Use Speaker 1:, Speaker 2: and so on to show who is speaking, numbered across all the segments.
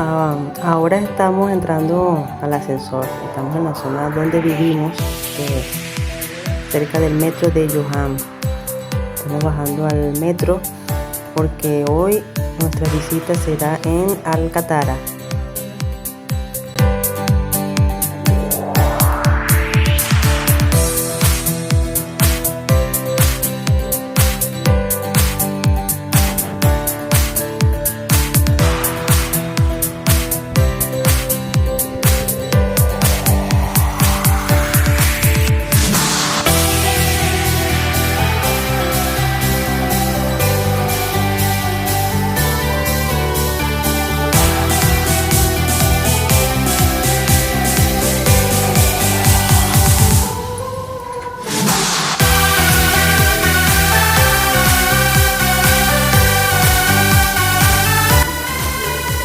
Speaker 1: Ahora estamos entrando al ascensor. Estamos en la zona donde vivimos, cerca del metro de Yoham. Estamos bajando al metro porque hoy nuestra visita será en Katara.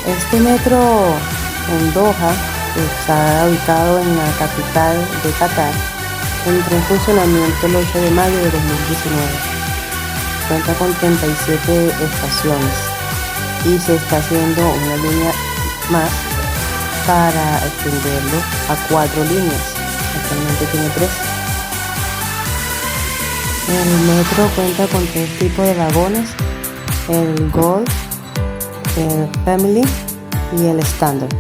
Speaker 1: Este metro en Doha está ubicado en la capital de Qatar. Entró en funcionamiento el 8 de mayo de 2019. Cuenta con 37 estaciones y se está haciendo una línea más para extenderlo a 4 líneas. Actualmente tiene 3. El metro cuenta con 3 tipos de vagones: el Gold, el Family y el Standard.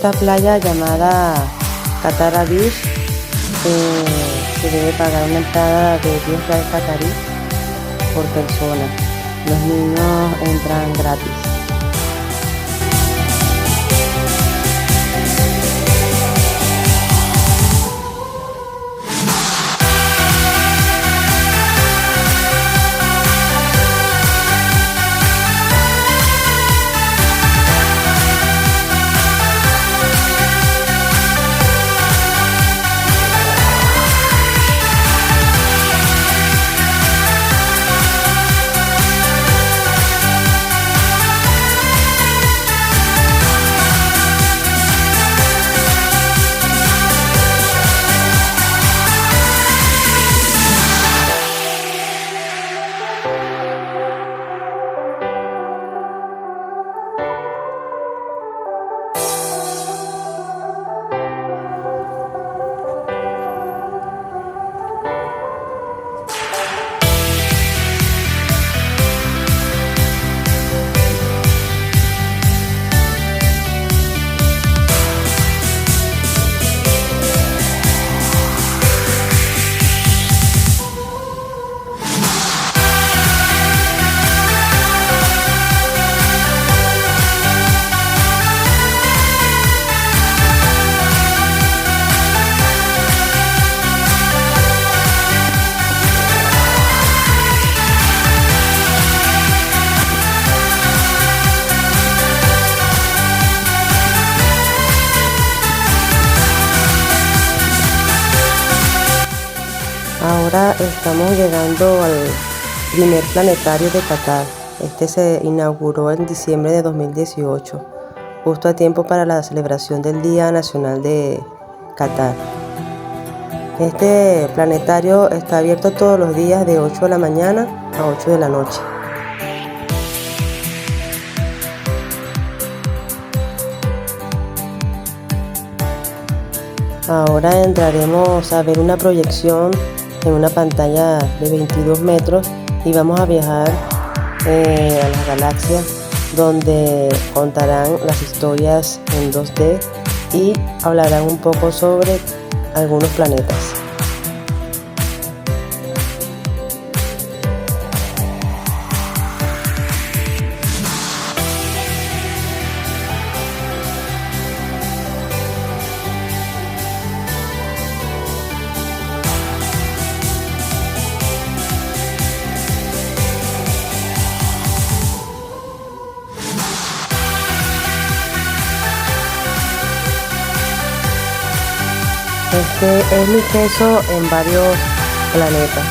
Speaker 1: esta playa llamada Katara Beach se debe pagar una entrada de 10 reales catarí por persona. Los niños entran gratis. Ahora estamos llegando al primer planetario de Qatar. Este se inauguró en diciembre de 2018, justo a tiempo para la celebración del Día Nacional de Qatar. Este planetario está abierto todos los días de 8 de la mañana a 8 de la noche. Ahora entraremos a ver una proyección en una pantalla de 22 metros y vamos a viajar a las galaxias, donde contarán las historias en 2D y hablarán un poco sobre algunos planetas. Este es mi peso en varios planetas.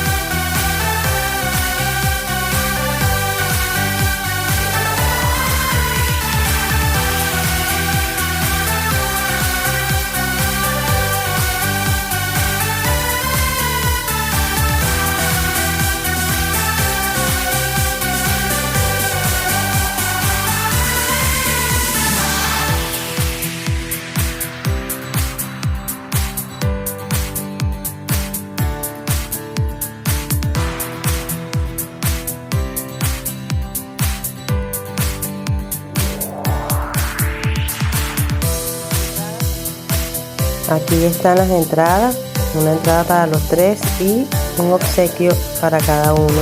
Speaker 1: Aquí están las entradas, una entrada para los tres y un obsequio para cada uno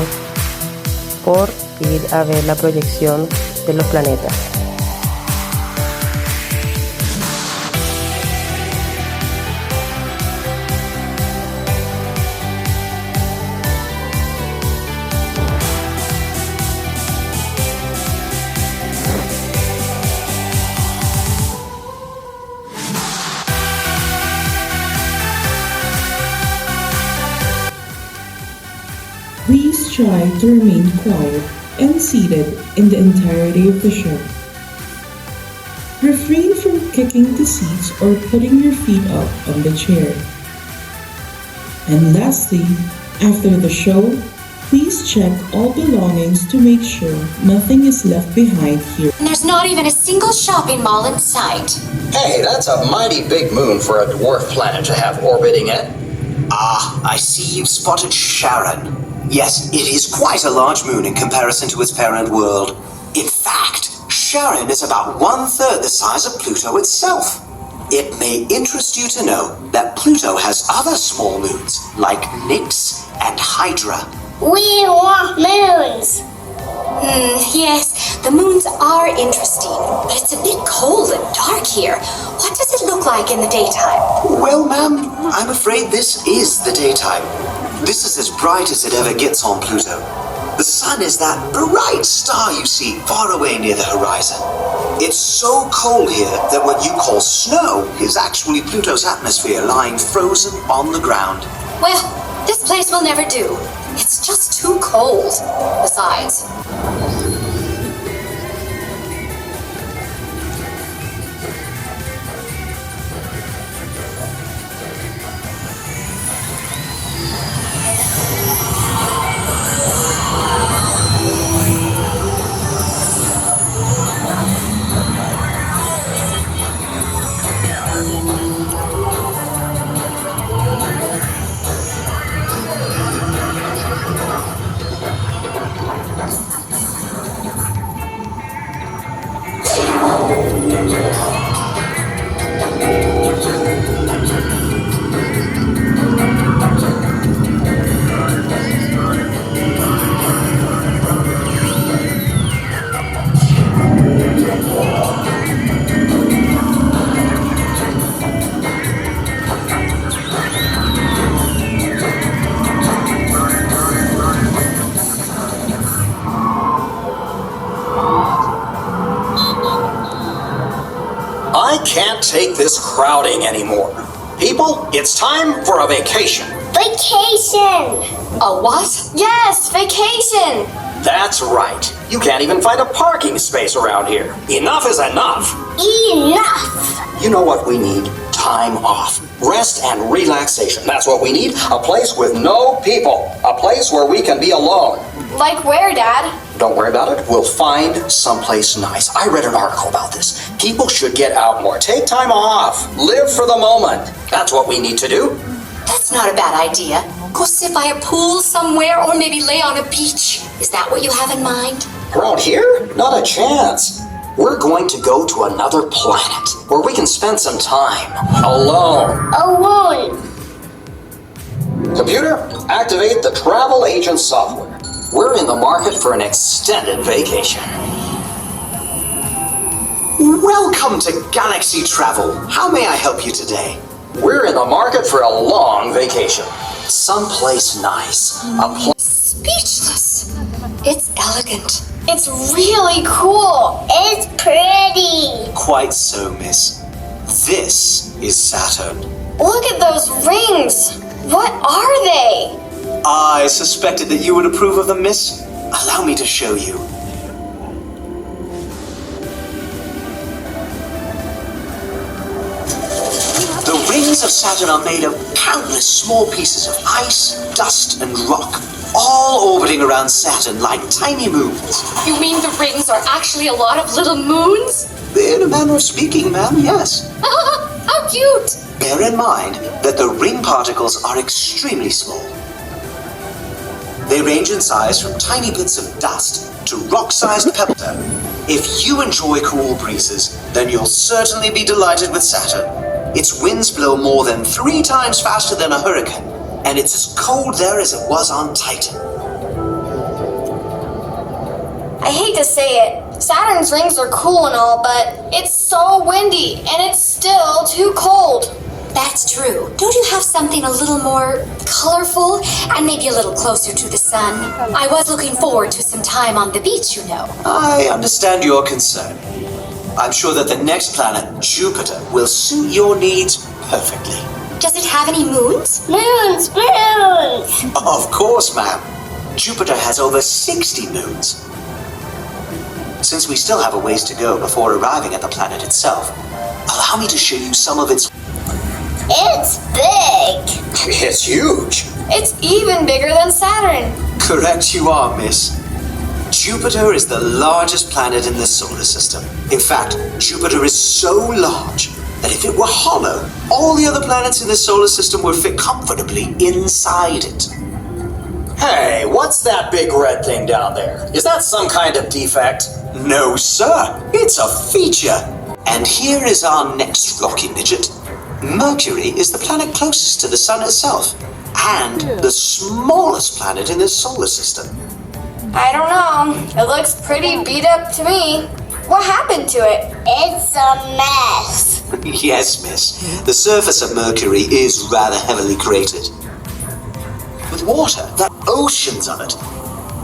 Speaker 1: por ir a ver la proyección de los planetas.
Speaker 2: Please try to remain quiet and seated in the entirety of the show. Refrain from kicking the seats or putting your feet up on the chair. And lastly, after the show, please check all belongings to make sure nothing is left behind here.
Speaker 3: And there's not even a single shopping mall in sight.
Speaker 4: Hey, that's a mighty big moon for a dwarf planet to have orbiting it.
Speaker 5: Ah, I see you've spotted Charon. Yes, it is quite a large moon in comparison to its parent world. In fact, Charon is about 1/3 the size of Pluto itself. It may interest you to know that Pluto has other small moons, like Nix and Hydra.
Speaker 6: We want moons.
Speaker 3: Yes, the moons are interesting, but it's a bit cold and dark here. What does it look like in the daytime?
Speaker 5: Well, ma'am, I'm afraid this is the daytime. This is as bright as it ever gets on Pluto. The sun is that bright star you see far away near the horizon. It's so cold here that what you call snow is actually Pluto's atmosphere lying frozen on the ground.
Speaker 3: Well, this place will never do. It's just too cold. Besides,
Speaker 4: I can't take this crowding anymore. People, it's time for a vacation.
Speaker 6: Vacation.
Speaker 3: a what?
Speaker 6: Yes, vacation.
Speaker 4: That's right. You can't even find a parking space around here. Enough is enough.
Speaker 6: Enough.
Speaker 4: You know what we need? Time off. Rest and relaxation. That's what we need. A place with no people. A place where we can be alone.
Speaker 6: Like where, Dad?
Speaker 4: Don't worry about it. We'll find someplace nice. I read an article about this. People should get out more. Take time off. Live for the moment. That's what we need to do.
Speaker 3: That's not a bad idea. Go sit by a pool somewhere or maybe lay on a beach. Is that what you have in mind?
Speaker 4: Around here? Not a chance. We're going to go to another planet where we can spend some time alone.
Speaker 6: Alone.
Speaker 4: Computer, activate the travel agent software. We're in the market for an extended vacation.
Speaker 5: Welcome to Galaxy Travel. How may I help you today?
Speaker 4: We're in the market for a long vacation. Someplace nice.
Speaker 3: Speechless. It's elegant.
Speaker 6: It's really cool. It's pretty.
Speaker 5: Quite so, miss. This is Saturn.
Speaker 6: Look at those rings. What are they?
Speaker 5: I suspected that you would approve of them, miss. Allow me to show you. The rings of Saturn are made of countless small pieces of ice, dust, and rock, all orbiting around Saturn like tiny moons.
Speaker 3: You mean the rings are actually a lot of little moons?
Speaker 5: In a manner of speaking, ma'am, yes.
Speaker 3: How cute!
Speaker 5: Bear in mind that the ring particles are extremely small. They range in size from tiny bits of dust to rock-sized pebbles. If you enjoy cool breezes, then you'll certainly be delighted with Saturn. Its winds blow more than 3 times faster than a hurricane, and it's as cold there as it was on Titan.
Speaker 6: I hate to say it. Saturn's rings are cool and all, but it's so windy and it's still too cold.
Speaker 3: That's true. Don't you have something a little more colorful and maybe a little closer to the sun? I was looking forward to some time on the beach, you know.
Speaker 5: I understand your concern. I'm sure that the next planet, Jupiter, will suit your needs perfectly.
Speaker 3: Does it have any moons?
Speaker 6: Moons, moons.
Speaker 5: Of course, ma'am. Jupiter has over 60 moons. Since we still have a ways to go before arriving at the planet itself, allow me to show you some of its...
Speaker 6: It's big.
Speaker 4: It's huge.
Speaker 6: It's even bigger than Saturn.
Speaker 5: Correct you are, miss. Jupiter is the largest planet in the solar system. In fact, Jupiter is so large that if it were hollow, all the other planets in the solar system would fit comfortably inside it.
Speaker 4: Hey, what's that big red thing down there? Is that some kind of defect?
Speaker 5: No, sir. It's a feature. And here is our next rocky midget. Mercury is the planet closest to the sun itself, and the smallest planet in the solar system.
Speaker 6: I don't know. It looks pretty beat up to me. What happened to it? It's a mess.
Speaker 5: Yes, miss. The surface of Mercury is rather heavily cratered. With water, there are oceans of it.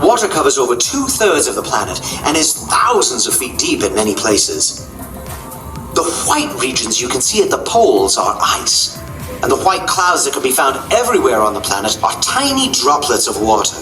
Speaker 5: Water covers over 2/3 of the planet and is thousands of feet deep in many places. The white regions you can see at the poles are ice, and the white clouds that can be found everywhere on the planet are tiny droplets of water.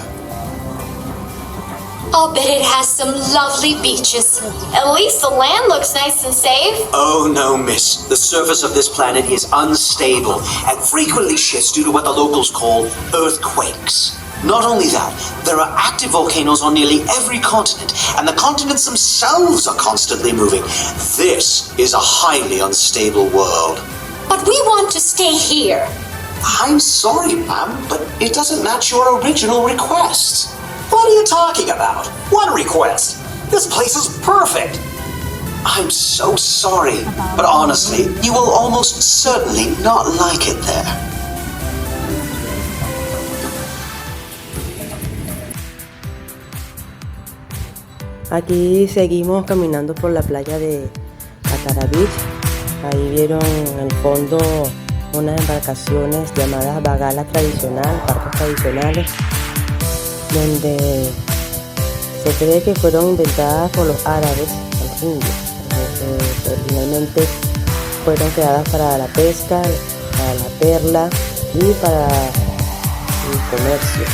Speaker 3: I'll bet it has some lovely beaches.
Speaker 6: At least the land looks nice and safe.
Speaker 5: Oh no, miss. The surface of this planet is unstable and frequently shifts due to what the locals call earthquakes. Not only that, there are active volcanoes on nearly every continent, and the continents themselves are constantly moving. This is a highly unstable world.
Speaker 3: But we want to stay here.
Speaker 5: I'm sorry, ma'am, but it doesn't match your original request.
Speaker 4: What are you talking about? What request? This place is perfect.
Speaker 5: I'm so sorry, but honestly, you will almost certainly not like it there.
Speaker 1: Aquí seguimos caminando por la playa de Katara Beach. Ahí vieron en el fondo unas embarcaciones llamadas bagalas tradicional, barcos tradicionales, donde se cree que fueron inventadas por los árabes, los indios. Originalmente fueron creadas para la pesca, para la perla y para el comercio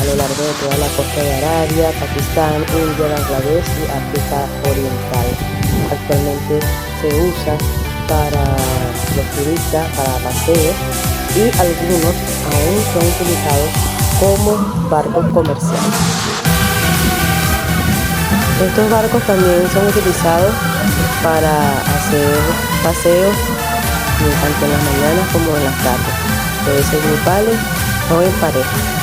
Speaker 1: a lo largo de toda la costa de Arabia, Pakistán, India, Bangladesh y África Oriental. Actualmente se usa para los turistas, para paseos, y algunos aún son utilizados como barcos comerciales. Estos barcos también son utilizados para hacer paseos tanto en las mañanas como en las tardes. Pueden ser grupales o en pareja.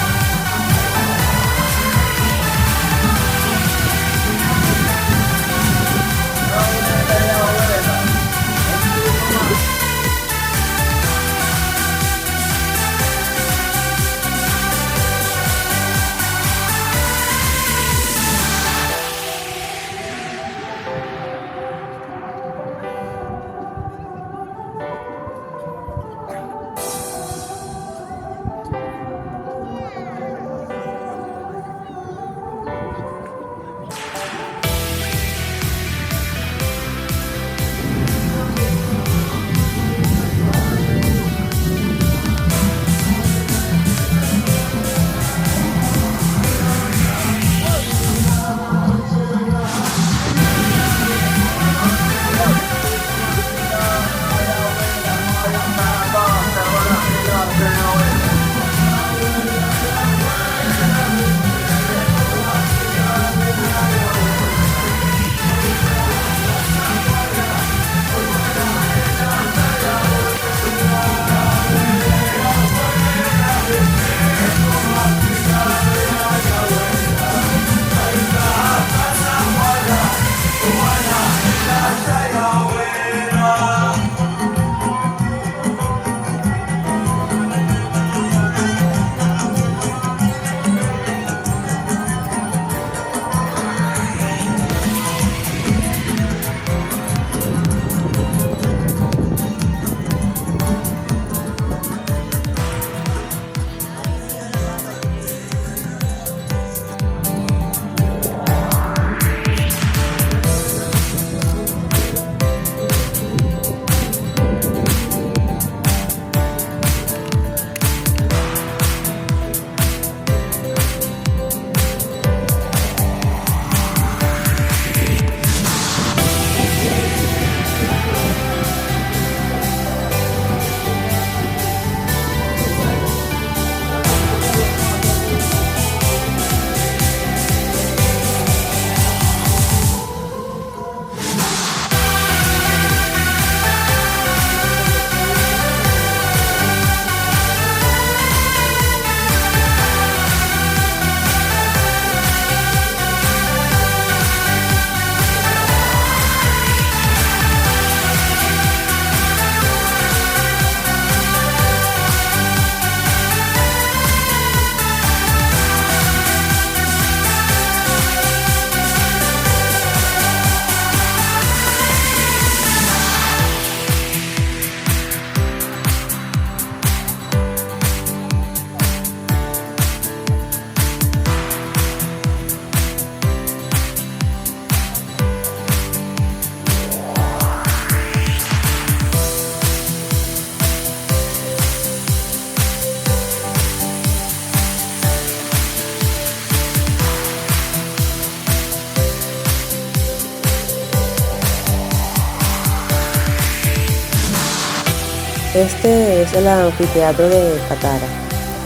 Speaker 1: Este es el anfiteatro de Katara,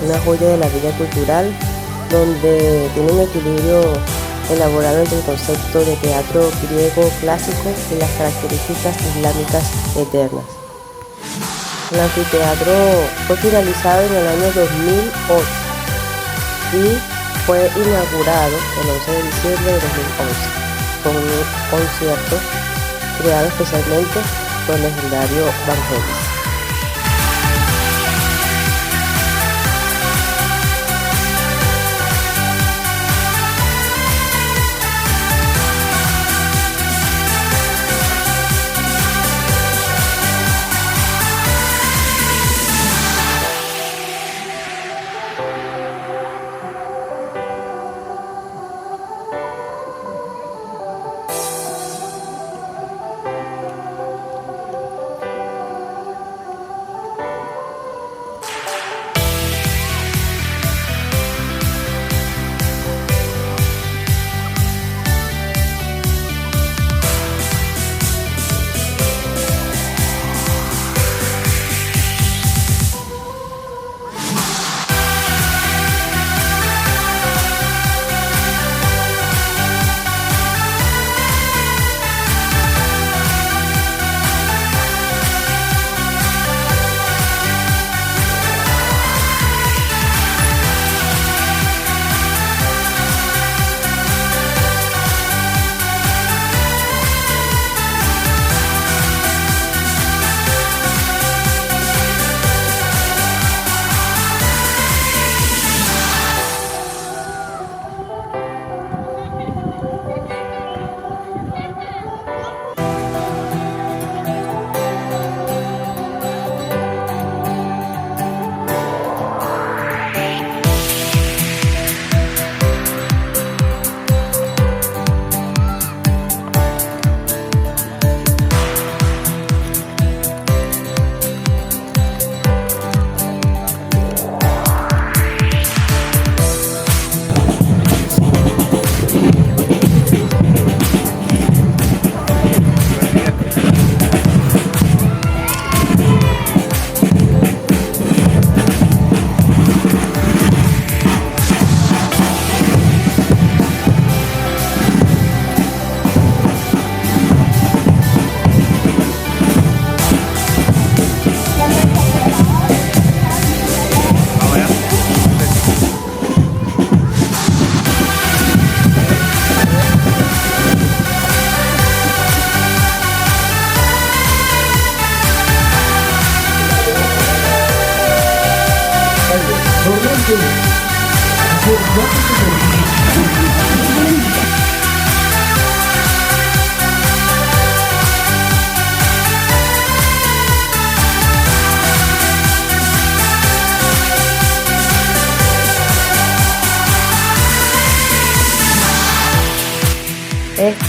Speaker 1: una joya de la vida cultural donde tiene un equilibrio elaborado entre el concepto de teatro griego clásico y las características islámicas eternas. El anfiteatro fue finalizado en el año 2008 y fue inaugurado el 11 de diciembre de 2011 con un concierto creado especialmente por el legendario Vangelis.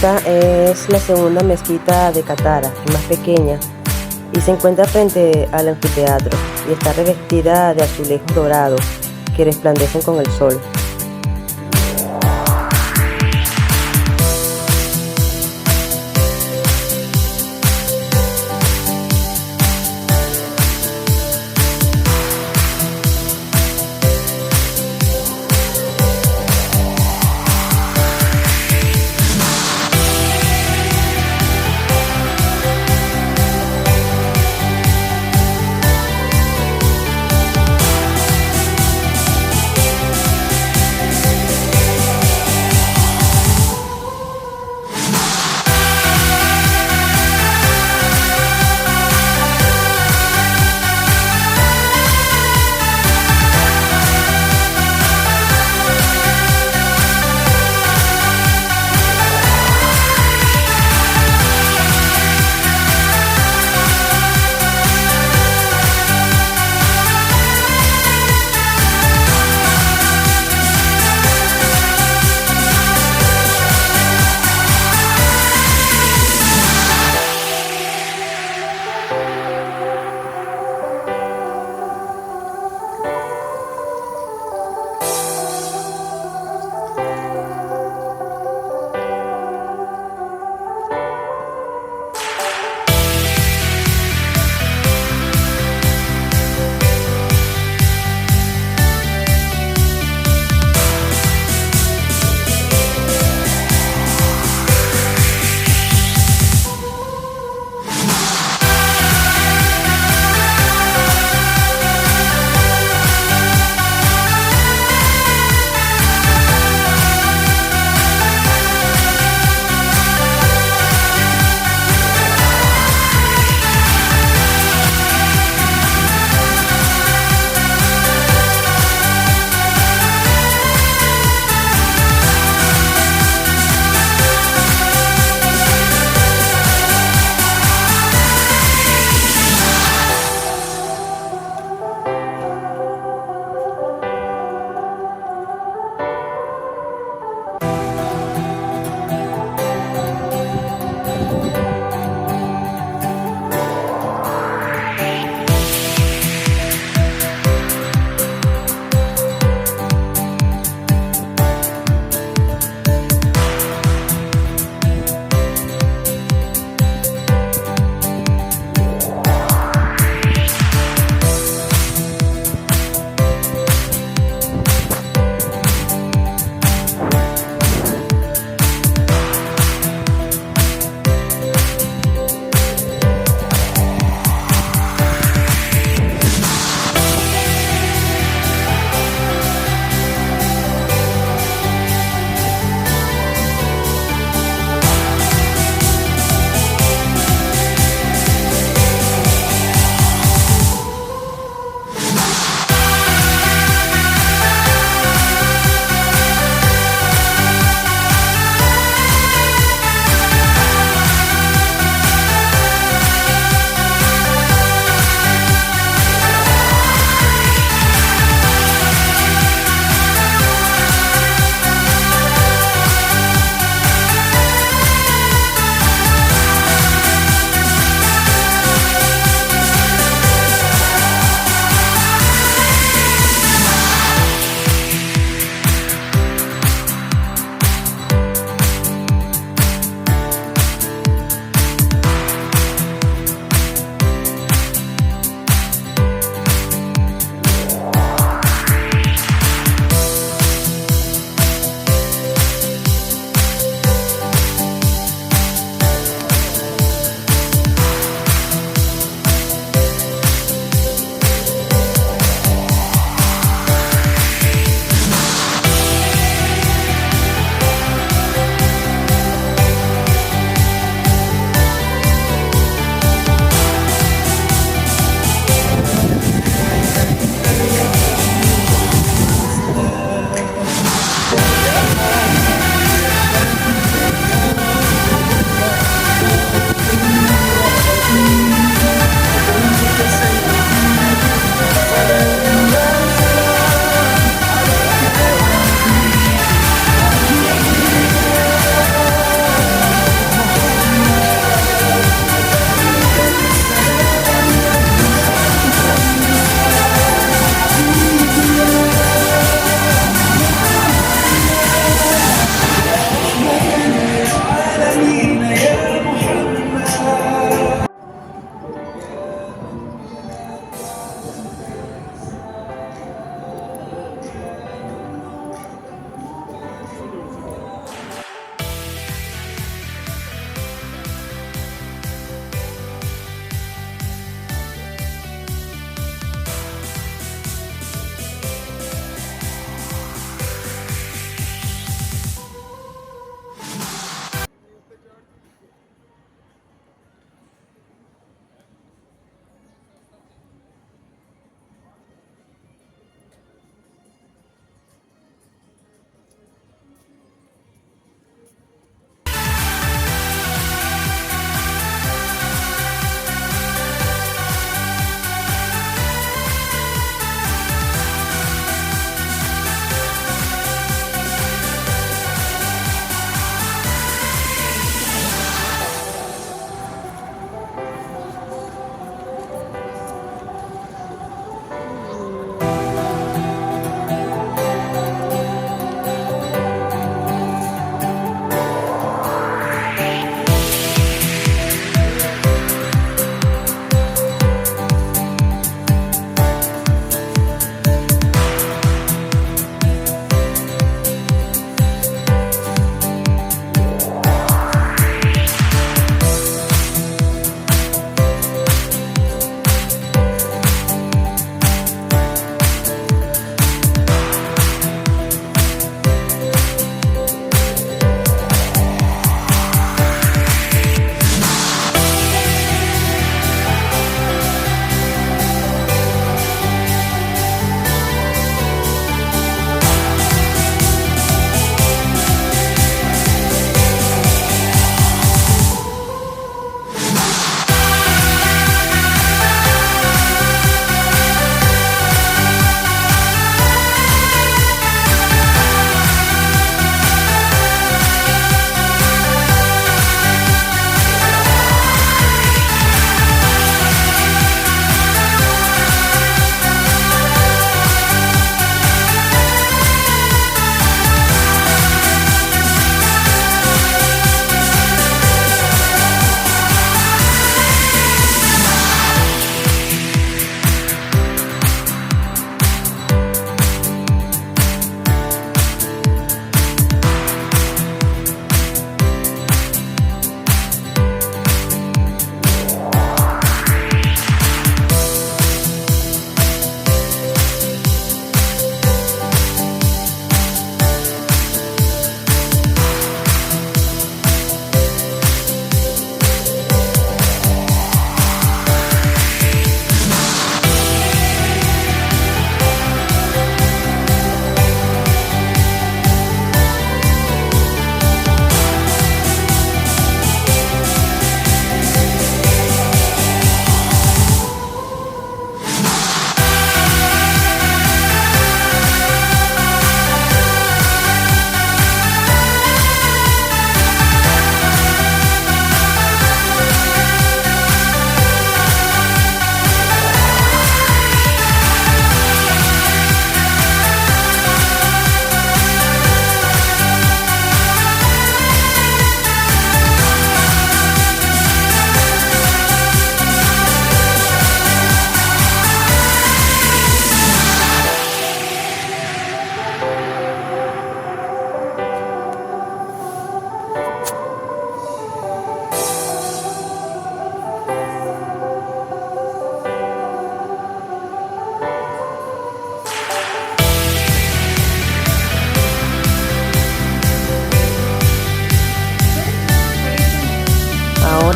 Speaker 1: Esta es la segunda mezquita de Katara, más pequeña, y se encuentra frente al anfiteatro y está revestida de azulejos dorados que resplandecen con el sol.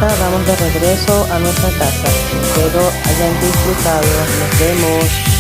Speaker 1: ahora vamos de regreso a nuestra casa. Espero hayan disfrutado. Nos vemos.